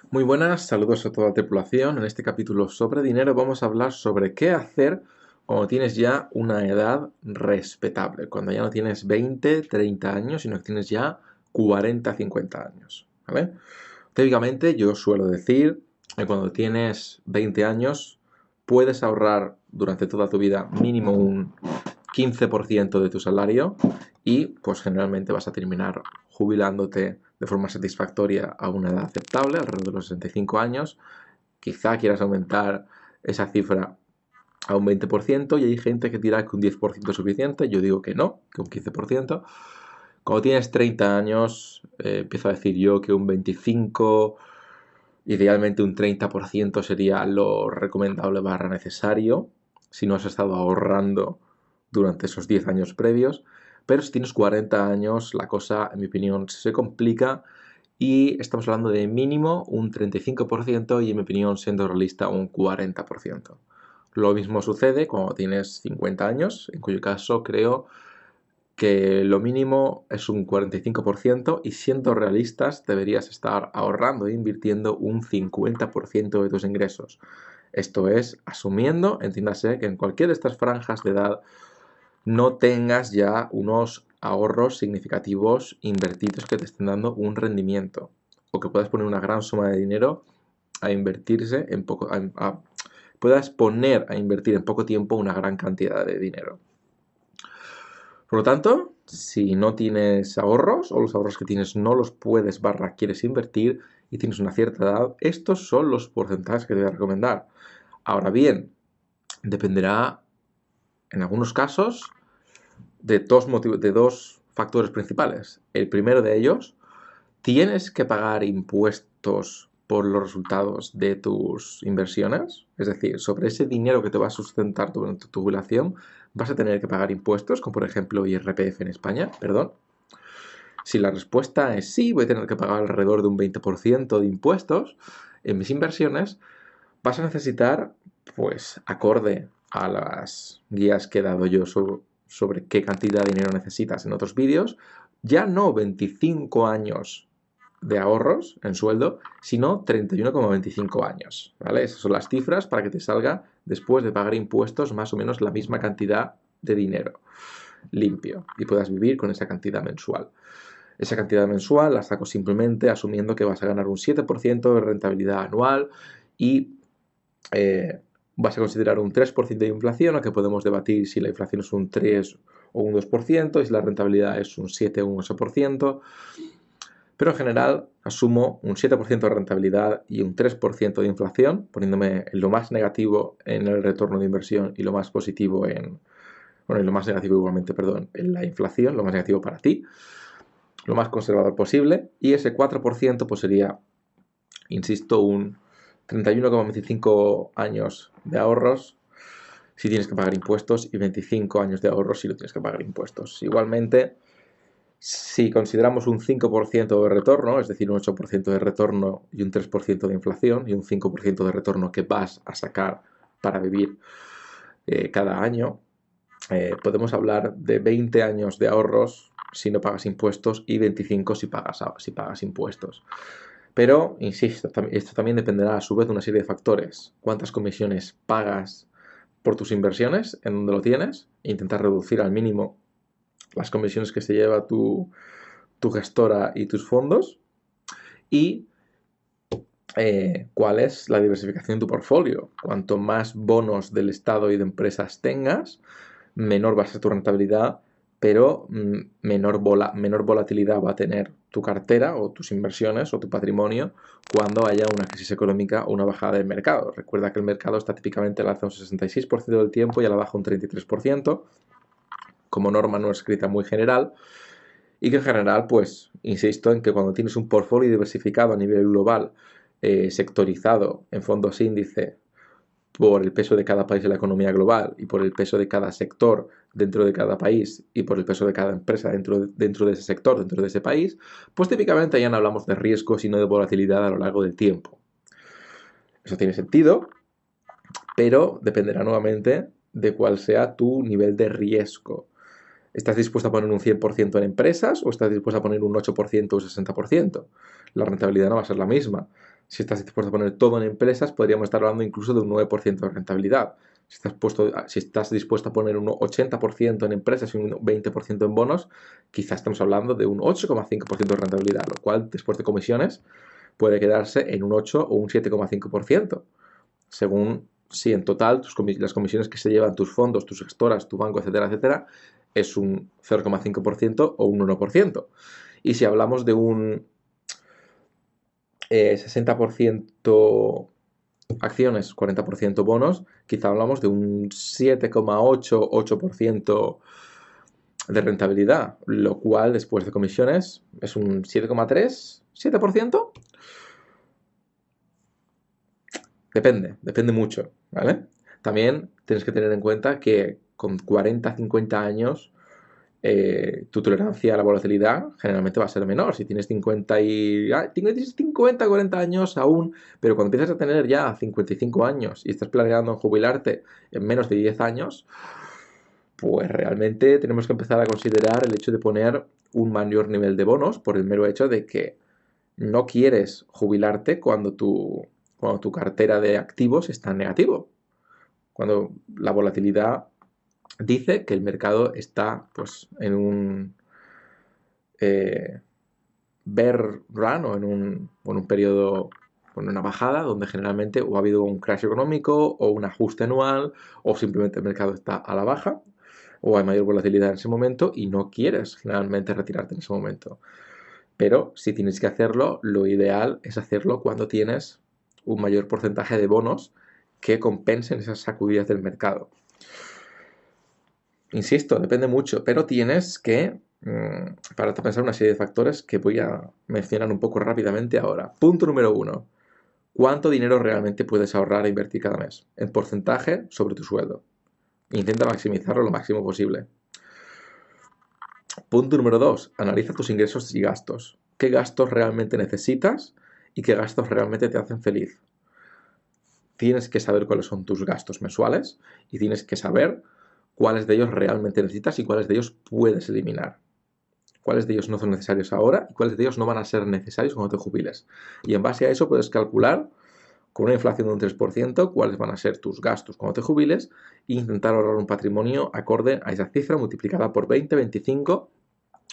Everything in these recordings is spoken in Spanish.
Muy buenas, saludos a toda la tripulación. En este capítulo sobre dinero vamos a hablar sobre qué hacer cuando tienes ya una edad respetable, cuando ya no tienes 20, 30 años, sino que tienes ya 40, 50 años, ¿vale? Típicamente yo suelo decir que cuando tienes 20 años puedes ahorrar durante toda tu vida mínimo un 15% de tu salario y pues generalmente vas a terminar jubilándote de forma satisfactoria a una edad aceptable, alrededor de los 65 años. Quizá quieras aumentar esa cifra a un 20% y hay gente que dirá que un 10% es suficiente. Yo digo que no, que un 15%. Cuando tienes 30 años, empiezo a decir yo que un 25%, idealmente un 30% sería lo recomendable barra necesario si no has estado ahorrando durante esos 10 años previos. Pero si tienes 40 años, la cosa, en mi opinión, se complica y estamos hablando de mínimo un 35% y, en mi opinión, siendo realista, un 40%. Lo mismo sucede cuando tienes 50 años, en cuyo caso creo que lo mínimo es un 45% y siendo realistas deberías estar ahorrando e invirtiendo un 50% de tus ingresos. Esto es asumiendo, entiéndase, que en cualquiera de estas franjas de edad no tengas ya unos ahorros significativos invertidos que te estén dando un rendimiento o que puedas poner una gran suma de dinero a invertirse en poco, puedas poner a invertir en poco tiempo una gran cantidad de dinero. Por lo tanto, si no tienes ahorros o los ahorros que tienes no los puedes barra quieres invertir y tienes una cierta edad, estos son los porcentajes que te voy a recomendar. Ahora bien, dependerá en algunos casos de dos factores principales. El primero de ellos, tienes que pagar impuestos por los resultados de tus inversiones, es decir, sobre ese dinero que te va a sustentar durante tu jubilación, vas a tener que pagar impuestos, como por ejemplo IRPF en España, perdón. Si la respuesta es sí, voy a tener que pagar alrededor de un 20% de impuestos en mis inversiones, vas a necesitar, pues, acorde a las guías que he dado yo sobre qué cantidad de dinero necesitas en otros vídeos, ya no 25 años de ahorros en sueldo, sino 31,25 años, ¿vale? Esas son las cifras para que te salga, después de pagar impuestos, más o menos la misma cantidad de dinero limpio y puedas vivir con esa cantidad mensual. Esa cantidad mensual la saco simplemente asumiendo que vas a ganar un 7% de rentabilidad anual y vas a considerar un 3% de inflación, aunque podemos debatir si la inflación es un 3 o un 2% y si la rentabilidad es un 7 o un 8%. Pero en general asumo un 7% de rentabilidad y un 3% de inflación, poniéndome en lo más negativo en el retorno de inversión y lo más positivo bueno, y lo más negativo igualmente, perdón, en la inflación, lo más negativo para ti, lo más conservador posible, y ese 4% pues sería, insisto, un 31,25 años de ahorros si tienes que pagar impuestos y 25 años de ahorros si no tienes que pagar impuestos. Igualmente, si consideramos un 5% de retorno, es decir, un 8% de retorno y un 3% de inflación y un 5% de retorno que vas a sacar para vivir cada año, podemos hablar de 20 años de ahorros si no pagas impuestos y 25 si pagas impuestos. Pero, insisto, esto también dependerá a su vez de una serie de factores. ¿Cuántas comisiones pagas por tus inversiones? ¿En dónde lo tienes? E intentar reducir al mínimo las comisiones que se lleva tu gestora y tus fondos. Y cuál es la diversificación de tu portfolio. Cuanto más bonos del Estado y de empresas tengas, menor va a ser tu rentabilidad, pero menor volatilidad va a tener tu cartera o tus inversiones o tu patrimonio cuando haya una crisis económica o una bajada del mercado. Recuerda que el mercado está típicamente al alza un 66% del tiempo y a la baja un 33%, como norma no escrita muy general, y que en general, pues, insisto en que cuando tienes un portfolio diversificado a nivel global, sectorizado en fondos índice por el peso de cada país en la economía global y por el peso de cada sector dentro de cada país y por el peso de cada empresa dentro de ese sector, dentro de ese país, pues típicamente ya no hablamos de riesgo, sino de volatilidad a lo largo del tiempo. Eso tiene sentido, pero dependerá nuevamente de cuál sea tu nivel de riesgo. ¿Estás dispuesto a poner un 100% en empresas o estás dispuesto a poner un 8% o un 60%? La rentabilidad no va a ser la misma. Si estás dispuesto a poner todo en empresas, podríamos estar hablando incluso de un 9% de rentabilidad. Si estás dispuesto a poner un 80% en empresas y un 20% en bonos, quizás estamos hablando de un 8,5% de rentabilidad, lo cual después de comisiones puede quedarse en un 8 o un 7,5%, según si en total las comisiones que se llevan tus fondos, tus gestoras, tu banco, etcétera, etcétera, es un 0,5% o un 1%. Y si hablamos de un 60% acciones, 40% bonos, quizá hablamos de un 7,8% de rentabilidad, lo cual después de comisiones es un 7,3, 7%. Depende mucho, ¿vale? También tienes que tener en cuenta que con 40, 50 años tu tolerancia a la volatilidad generalmente va a ser menor. Si tienes 50, 40 años aún, pero cuando empiezas a tener ya 55 años y estás planeando en jubilarte en menos de 10 años, pues realmente tenemos que empezar a considerar el hecho de poner un mayor nivel de bonos por el mero hecho de que no quieres jubilarte cuando tu cartera de activos está en negativo. Cuando la volatilidad dice que el mercado está pues en un bear run o en un periodo con una bajada donde generalmente o ha habido un crash económico o un ajuste anual o simplemente el mercado está a la baja o hay mayor volatilidad en ese momento y no quieres generalmente retirarte en ese momento. Pero si tienes que hacerlo, lo ideal es hacerlo cuando tienes un mayor porcentaje de bonos que compensen esas sacudidas del mercado. Insisto, depende mucho, pero tienes que para pensar una serie de factores que voy a mencionar un poco rápidamente ahora. Punto número 1. ¿Cuánto dinero realmente puedes ahorrar e invertir cada mes? En porcentaje sobre tu sueldo. Intenta maximizarlo lo máximo posible. Punto número 2. Analiza tus ingresos y gastos. ¿Qué gastos realmente necesitas y qué gastos realmente te hacen feliz? Tienes que saber cuáles son tus gastos mensuales y tienes que saber cuáles de ellos realmente necesitas y cuáles de ellos puedes eliminar. Cuáles de ellos no son necesarios ahora y cuáles de ellos no van a ser necesarios cuando te jubiles. Y en base a eso puedes calcular con una inflación de un 3% cuáles van a ser tus gastos cuando te jubiles e intentar ahorrar un patrimonio acorde a esa cifra multiplicada por 20, 25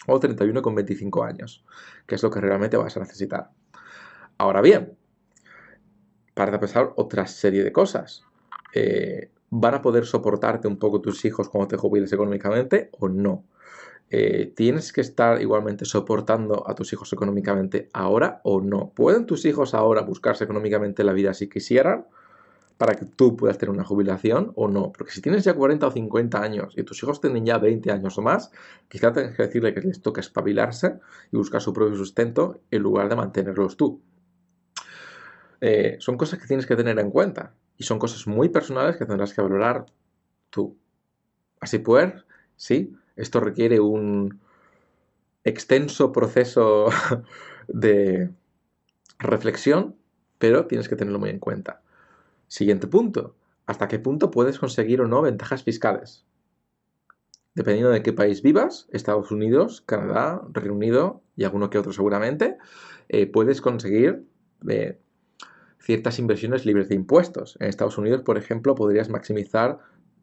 o 31 con 25 años, que es lo que realmente vas a necesitar. Ahora bien, para pensar otra serie de cosas. ¿Van a poder soportarte un poco tus hijos cuando te jubiles económicamente o no? ¿Tienes que estar igualmente soportando a tus hijos económicamente ahora o no? ¿Pueden tus hijos ahora buscarse económicamente la vida si quisieran para que tú puedas tener una jubilación o no? Porque si tienes ya 40 o 50 años y tus hijos tienen ya 20 años o más, quizá tengas que decirle que les toca espabilarse y buscar su propio sustento en lugar de mantenerlos tú. Son cosas que tienes que tener en cuenta y son cosas muy personales que tendrás que valorar tú. Así pues, sí, esto requiere un extenso proceso de reflexión, pero tienes que tenerlo muy en cuenta. Siguiente punto. ¿Hasta qué punto puedes conseguir o no ventajas fiscales? Dependiendo de qué país vivas, Estados Unidos, Canadá, Reino Unido y alguno que otro seguramente, puedes conseguir ciertas inversiones libres de impuestos. En Estados Unidos, por ejemplo, podrías maximizar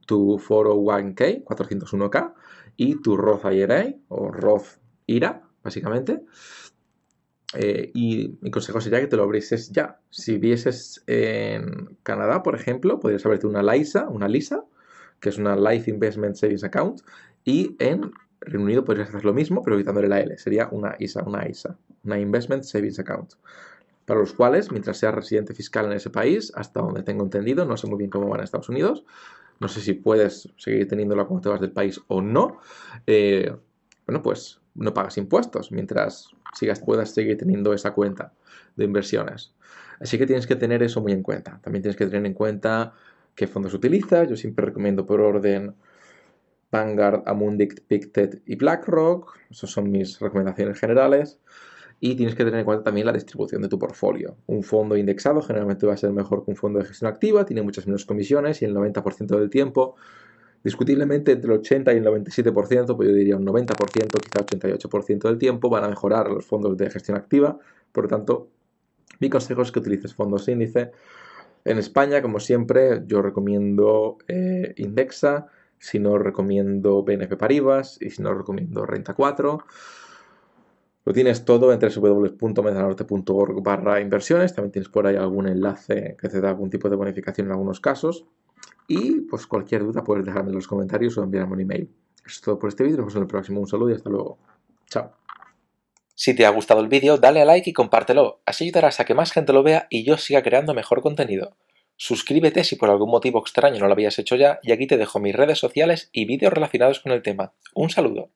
tu 401k, 401k, y tu Roth IRA o Roth IRA, básicamente. Y mi consejo sería que te lo abrieses ya. Si vieses en Canadá, por ejemplo, podrías abrirte una LISA, que es una Life Investment Savings Account, y en Reino Unido podrías hacer lo mismo, pero quitándole la L. Sería una ISA, una Investment Savings Account, para los cuales, mientras seas residente fiscal en ese país, hasta donde tengo entendido, no sé muy bien cómo van en Estados Unidos, no sé si puedes seguir teniéndola cuando te vas del país o no, bueno, pues no pagas impuestos mientras puedas seguir teniendo esa cuenta de inversiones. Así que tienes que tener eso muy en cuenta. También tienes que tener en cuenta qué fondos utilizas. Yo siempre recomiendo por orden Vanguard, Amundi, Pictet y BlackRock. Esas son mis recomendaciones generales. Y tienes que tener en cuenta también la distribución de tu portfolio. Un fondo indexado generalmente va a ser mejor que un fondo de gestión activa, tiene muchas menos comisiones y el 90% del tiempo, discutiblemente entre el 80 y el 97%, pues yo diría un 90%, quizá 88% del tiempo, van a mejorar los fondos de gestión activa. Por lo tanto, Mi consejo es que utilices fondos índice. En España, como siempre, yo recomiendo Indexa, si no recomiendo BNP Paribas y si no recomiendo Renta 4. Lo tienes todo en www.medanorte.org/inversiones. También tienes por ahí algún enlace que te da algún tipo de bonificación en algunos casos. Y pues cualquier duda puedes dejarme en los comentarios o enviarme un email. Eso es todo por este vídeo. Nos vemos en el próximo. Un saludo y hasta luego. Chao. Si te ha gustado el vídeo, dale a like y compártelo, así ayudarás a que más gente lo vea y yo siga creando mejor contenido. Suscríbete si por algún motivo extraño no lo habías hecho ya y aquí te dejo mis redes sociales y vídeos relacionados con el tema. Un saludo.